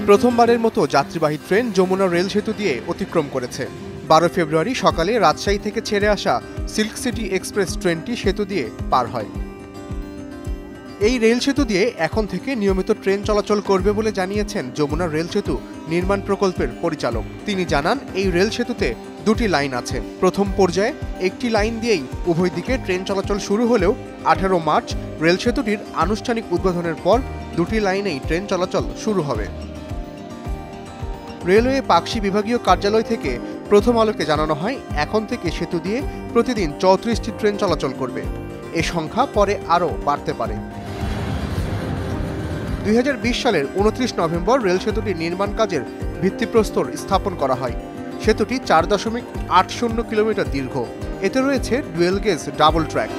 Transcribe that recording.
প্রথমবারের মতো যাত্রীবাহী ট্রেন যমুনা রেল সেতু দিয়ে অতিক্রম করেছে। 12 ফেব্রুয়ারি সকালে রাজশাহী থেকে ছেড়ে আসা সিল্ক সিটি এক্সপ্রেস ট্রেনটি সেতু দিয়ে পার হয়। এই রেল সেতু দিয়ে এখন থেকে নিয়মিত ট্রেন চলাচল করবে বলে জানিয়েছেন যমুনা রেল সেতু নির্মাণ প্রকল্পের পরিচালক। তিনি জানান, এই রেল সেতুতে দুটি লাইন আছে। প্রথম পর্যায়ে একটি লাইন দিয়েই উভয় দিকে ট্রেন চলাচল শুরু হলেও 18 মার্চ রেল সেতুটির আনুষ্ঠানিক উদ্বোধনের পর দুটি লাইনেই ট্রেন চলাচল শুরু হবে। রেলওয়ে পাকশি বিভাগীয় কার্যালয় থেকে প্রথম আলোকে জানানো হয়, এখন থেকে সেতু দিয়ে প্রতিদিন 34টি ট্রেন চলাচল করবে। এ সংখ্যা পরে আরও বাড়তে পারে। 2020 সালের 29 নভেম্বর রেল সেতুটির নির্মাণ কাজের ভিত্তিপ্রস্তর স্থাপন করা হয়। সেতুটি 4.80 কিলোমিটার দীর্ঘ। এতে রয়েছে ডুয়েল গেজ ডাবল ট্র্যাক।